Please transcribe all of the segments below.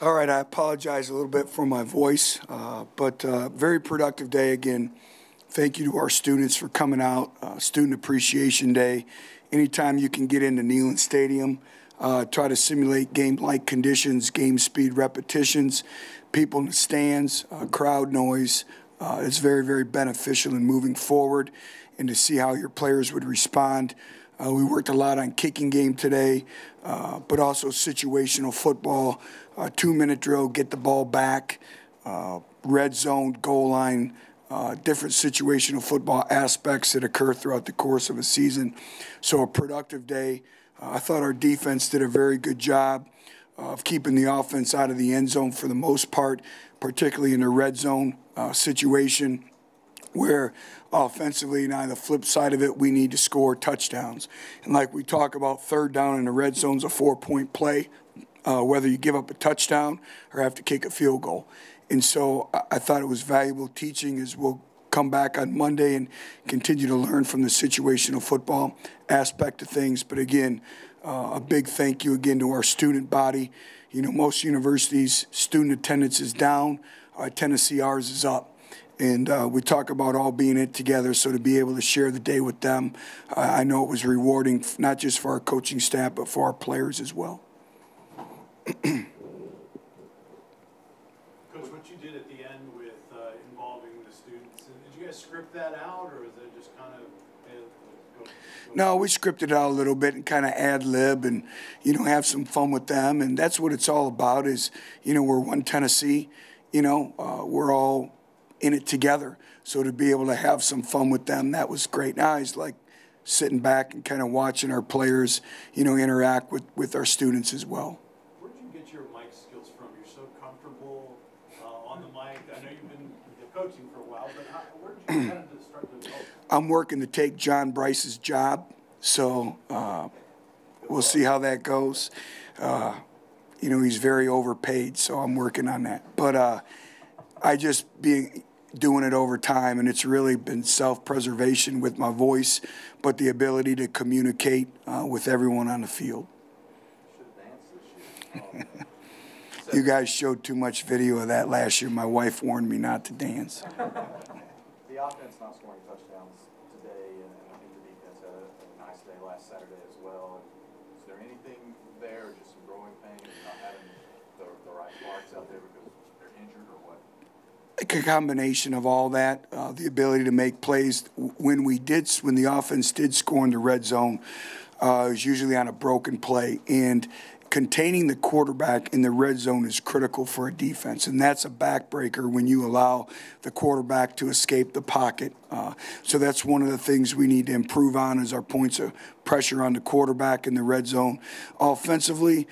All right, I apologize a little bit for my voice, but very productive day again. Thank you to our students for coming out. Student Appreciation Day. Anytime you can get into Neyland Stadium, try to simulate game-like conditions, game speed repetitions, people in the stands, crowd noise. It's very, very beneficial in moving forward and to see how your players would respond. We worked a lot on kicking game today, but also situational football, 2-minute drill, get the ball back, red zone, goal line, different situational football aspects that occur throughout the course of a season. So a productive day. I thought our defense did a very good job of keeping the offense out of the end zone for the most part, particularly in the red zone situation, where offensively, now the flip side of it, we need to score touchdowns. And like we talk about, third down in the red zone is a 4-point play, whether you give up a touchdown or have to kick a field goal. And so I thought it was valuable teaching, as we'll come back on Monday and continue to learn from the situational football aspect of things. But again, a big thank you again to our student body. You know, most universities, student attendance is down. Tennessee, ours is up. And we talk about all being it together, so to be able to share the day with them, I know it was rewarding, not just for our coaching staff, but for our players as well. Coach, what you did at the end with involving the students, did you guys script that out, or is it just kind of go? No, we scripted it out a little bit and kind of ad-lib and, you know, have some fun with them. And that's what it's all about is, you know, we're one Tennessee. You know, we're all in it together. So to be able to have some fun with them, that was great. Now it's like sitting back and kind of watching our players, you know, interact with our students as well. Where did you get your mic skills from? You're so comfortable on the mic. I know you've been coaching for a while, but where did you kind of start to develop? I'm working to take John Bryce's job, so we'll see how that goes. You know, he's very overpaid, so I'm working on that. But I just doing it over time, and it's really been self-preservation with my voice, but the ability to communicate with everyone on the field. You guys showed too much video of that last year. My wife warned me not to dance. The offense not scoring touchdowns today, and I think the defense had a nice day last Saturday as well. Is there anything there, or just some growing pains, not having the right marks out there because they're injured, or what? A combination of all that, the ability to make plays. When the offense did score in the red zone, it was usually on a broken play, and containing the quarterback in the red zone is critical for a defense, and that's a backbreaker when you allow the quarterback to escape the pocket. So that's one of the things we need to improve on, is our points of pressure on the quarterback in the red zone. Offensively,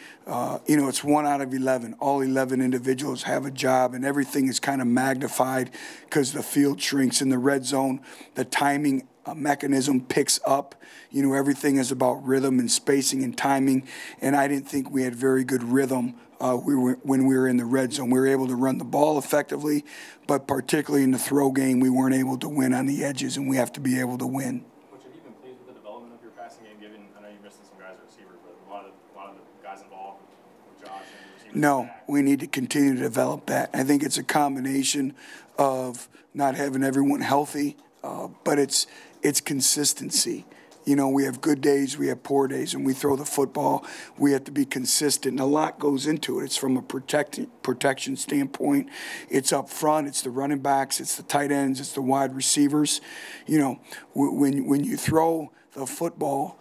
you know, it's 1 out of 11. All 11 individuals have a job, and everything is kind of magnified because the field shrinks in the red zone. The timing mechanism picks up. You know, everything is about rhythm and spacing and timing, and I didn't think we had very good rhythm when we were in the red zone. We were able to run the ball effectively, but particularly in the throw game, we weren't able to win on the edges, and we have to be able to win. Butch, have you been pleased with the development of your passing game, given, I know you're missing some guys at receiver, but a lot of the guys involved with Josh and receivers? No, we need to continue to develop that. I think it's a combination of not having everyone healthy, but it's consistency. You know, we have good days, we have poor days, and we throw the football. We have to be consistent, and a lot goes into it. It's from a protection standpoint. It's up front. It's the running backs. It's the tight ends. It's the wide receivers. You know, when you throw the football,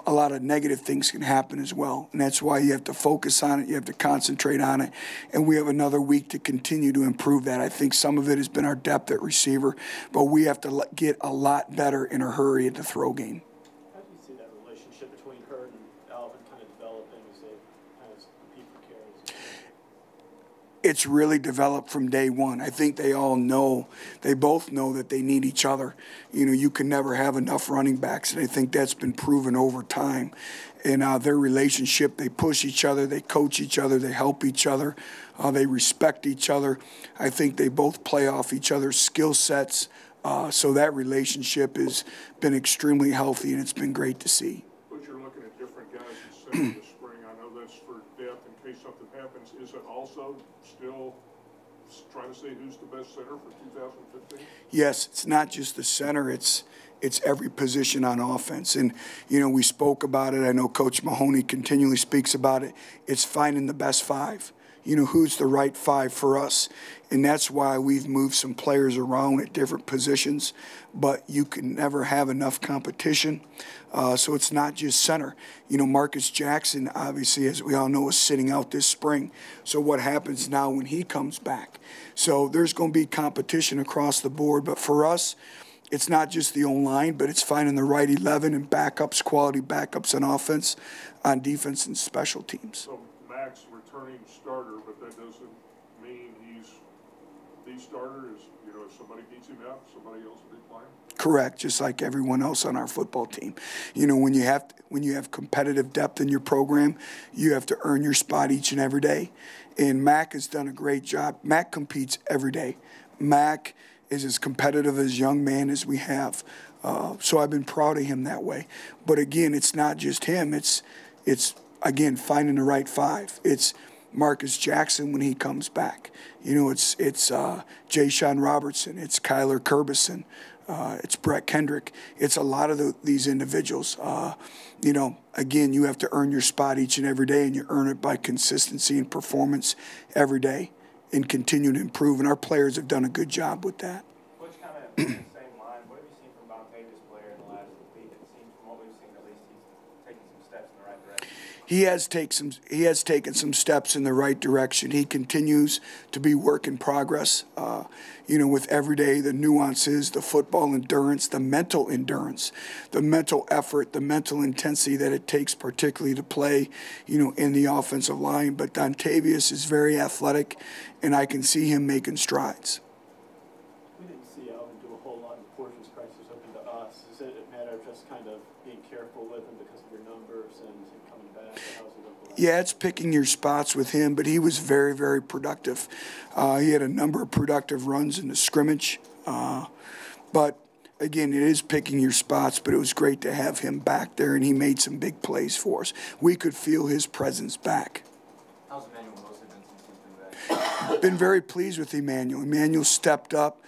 a lot of negative things can happen as well, and that's why you have to focus on it. You have to concentrate on it, and we have another week to continue to improve that. I think some of it has been our depth at receiver, but we have to get a lot better in a hurry at the throw game. How do you see that relationship between Hurd and Alvin kind of developing as they kind of compete for carries? It's really developed from day one. I think they both know that they need each other. You know, you can never have enough running backs, and I think that's been proven over time. And their relationship, they push each other, they coach each other, they help each other, they respect each other. I think they both play off each other's skill sets. So that relationship has been extremely healthy, and it's been great to see. But you're looking at different guys in the spring. I know that's for depth in case something happens. Is it also still trying to say who's the best center for 2015? Yes, it's not just the center, it's every position on offense. And, you know, we spoke about it. I know Coach Mahoney continually speaks about it. It's finding the best five. You know, who's the right five for us. And that's why we've moved some players around at different positions. But you can never have enough competition. So it's not just center. You know, Marcus Jackson, obviously, as we all know, is sitting out this spring. So what happens now when he comes back? So there's going to be competition across the board. But for us, it's not just the O-line, but it's finding the right 11 and backups, quality backups on offense, on defense, and special teams. So Max returning starter, but that doesn't mean he's the starter. Is, you know, if somebody beats him out, somebody else will be playing. Correct, just like everyone else on our football team. You know, when you have competitive depth in your program, you have to earn your spot each and every day. And Mac has done a great job. Mac competes every day. Mac is as competitive as young man as we have. So I've been proud of him that way. But again, it's not just him. It's again, finding the right five. It's Marcus Jackson when he comes back. You know, it's Jay-Sean Robertson. It's Kyler Kerbison. It's Brett Kendrick. It's a lot of these individuals. You know, again, you have to earn your spot each and every day, and you earn it by consistency and performance every day and continue to improve. And our players have done a good job with that. Butch, kind of in the same line, what have you seen from Bontavious player in the last week? It seems from what we've seen, at least he's taking some steps in the right direction. He has taken some steps in the right direction. He continues to be work in progress. You know, with every day, the nuances, the football endurance, the mental effort, the mental intensity that it takes, particularly to play, you know, in the offensive line. But Dontavius is very athletic, and I can see him making strides. We didn't see Alvin do a whole lot in portions crisis open to us. Is it a matter of just kind of being careful with him because of your numbers and him coming back? How's it look like? Yeah, it's picking your spots with him, but he was very, very productive. He had a number of productive runs in the scrimmage. But, again, it is picking your spots, but it was great to have him back there, and he made some big plays for us. We could feel his presence back. How's Emmanuel Mosley been since he's been back? Been very pleased with Emmanuel. Emmanuel stepped up.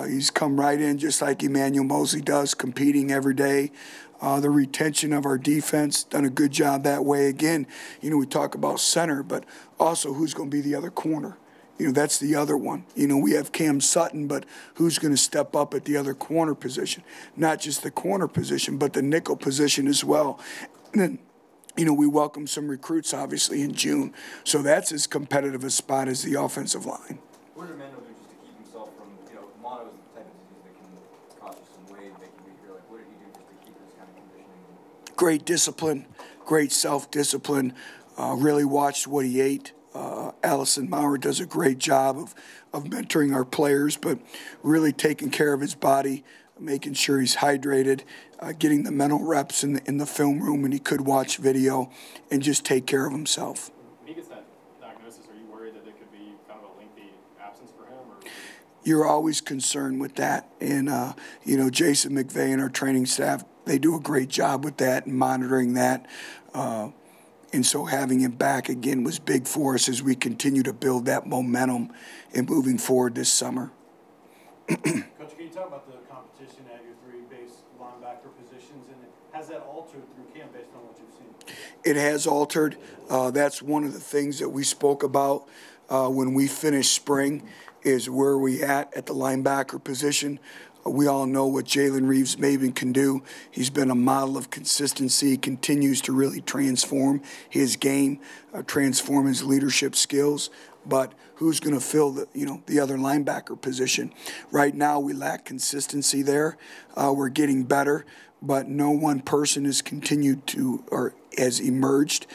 He's come right in just like Emmanuel Mosley does, competing every day. The retention of our defense, done a good job that way. Again, you know, we talk about center, but also who's going to be the other corner. You know, that's the other one. You know, we have Cam Sutton, but who's going to step up at the other corner position? Not just the corner position, but the nickel position as well. And then, you know, we welcome some recruits, obviously, in June. So that's as competitive a spot as the offensive line. What did Emmanuel do just to keep himself from, you know, mono is the type of disease that can cause you some weight, make you weak. Like, what did he do just to keep his kind of conditioning? Great discipline, great self-discipline, really watched what he ate. Allison Maurer does a great job of mentoring our players, but really taking care of his body, making sure he's hydrated, getting the mental reps in the film room, and he could watch video and just take care of himself. When he gets that diagnosis, are you worried that it could be kind of a lengthy absence for him? Or? You're always concerned with that. And, you know, Jason McVay and our training staff, they do a great job with that and monitoring that. And so having him back again was big for us as we continue to build that momentum and moving forward this summer. Coach, can you talk about the competition at your three base linebacker positions, and has that altered through camp based on what you've seen? It has altered. That's one of the things that we spoke about when we finished spring is where we at the linebacker position. We all know what Jalen Reeves-Maybin can do. He's been a model of consistency. He continues to really transform his game, transform his leadership skills. But who's going to fill the other linebacker position? Right now, we lack consistency there. We're getting better, but no one person has continued to or has emerged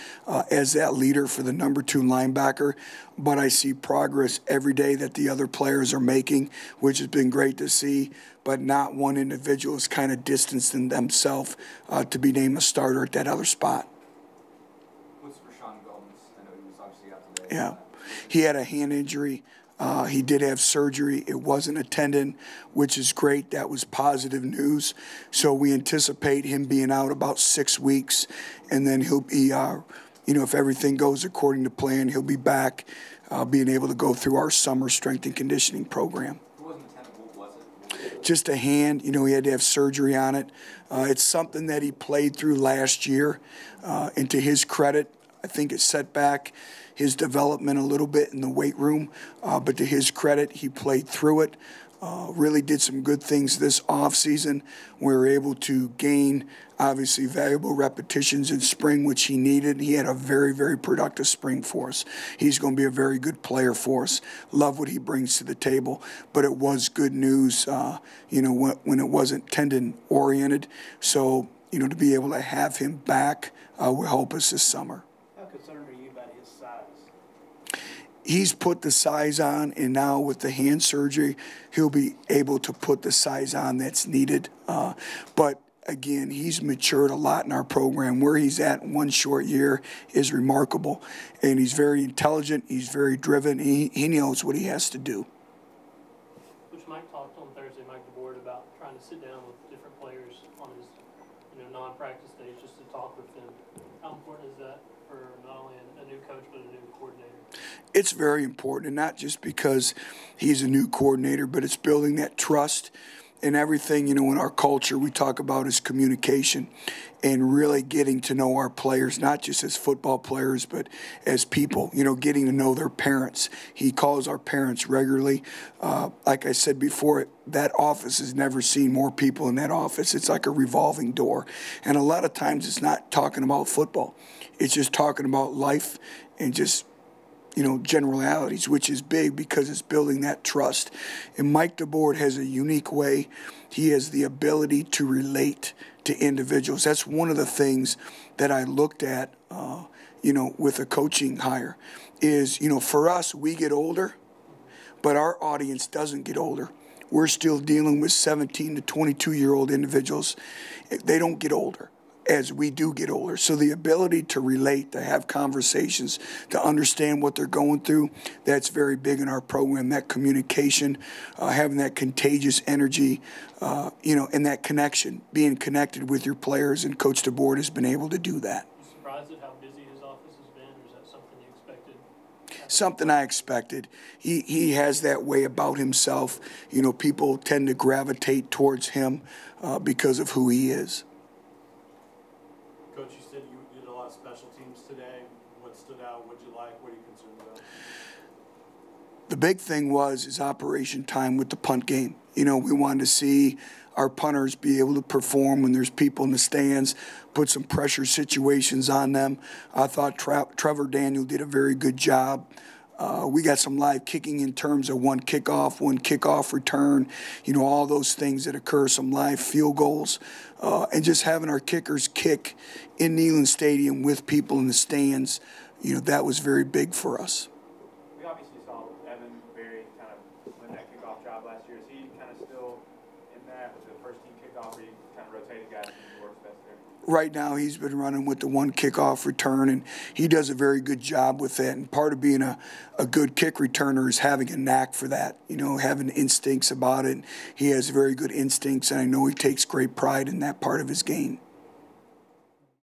as that leader for the number 2 linebacker. But I see progress every day that the other players are making, which has been great to see. But not one individual is kind of distancing themselves to be named a starter at that other spot. What's Rashawn Goldman's? I know he was obviously out today. Yeah. He had a hand injury. He did have surgery. It wasn't a tendon, which is great. That was positive news. So we anticipate him being out about 6 weeks, and then he'll be, if everything goes according to plan, he'll be back, being able to go through our summer strength and conditioning program. It wasn't tenable, was it? Just a hand, he had to have surgery on it. It's something that he played through last year, and to his credit, I think it set back his development a little bit in the weight room, but to his credit, he played through it. Really did some good things this offseason. We were able to gain, obviously, valuable repetitions in spring, which he needed. He had a very, very productive spring for us. He's going to be a very good player for us. Love what he brings to the table. But it was good news, when it wasn't tendon-oriented. So, to be able to have him back will help us this summer. How concerned are you about his size? He's put the size on, and now with the hand surgery, he'll be able to put the size on that's needed. But again, he's matured a lot in our program. Where he's at in one short year is remarkable, and he's very intelligent. He's very driven. He knows what he has to do. Which Mike talked on Thursday, Mike DeBoard, about trying to sit down with different players on his non-practice days just to talk with them. How important is that for not only a new coach but a new coordinator? It's very important, and not just because he's a new coordinator, but it's building that trust and everything. In our culture, we talk about is communication and really getting to know our players, not just as football players, but as people, getting to know their parents. He calls our parents regularly. Like I said before, that office has never seen more people in that office. It's like a revolving door. And a lot of times it's not talking about football. It's just talking about life and just generalities, which is big because it's building that trust. And Mike DeBoard has a unique way. He has the ability to relate to individuals. That's one of the things that I looked at, with a coaching hire is, for us, we get older, but our audience doesn't get older. We're still dealing with 17 to 22-year-old individuals. They don't get older as we do get older. So the ability to relate, to have conversations, to understand what they're going through, that's very big in our program, that communication, having that contagious energy, and that connection, being connected with your players, and Coach DeBoard has been able to do that. You surprised at how busy his office has been, or is that something you expected? Something I expected. He has that way about himself. People tend to gravitate towards him because of who he is. Coach, you said you did a lot of special teams today. What stood out? What did you like? What are you concerned about? The big thing is operation time with the punt game. We wanted to see our punters be able to perform when there's people in the stands, put some pressure situations on them. I thought Trevor Daniel did a very good job. We got some live kicking in terms of one kickoff return, all those things that occur, some live field goals, and just having our kickers kick in Neyland Stadium with people in the stands, that was very big for us. We obviously saw Evan Berry kind of win that kickoff job last year. Is he kind of still in that with the first team kickoff, or you kind of rotated guys and works best there? Right now, he's been running with the one kickoff return, and he does a very good job with that. And part of being a good kick returner is having a knack for that, having instincts about it. He has very good instincts, and I know he takes great pride in that part of his game.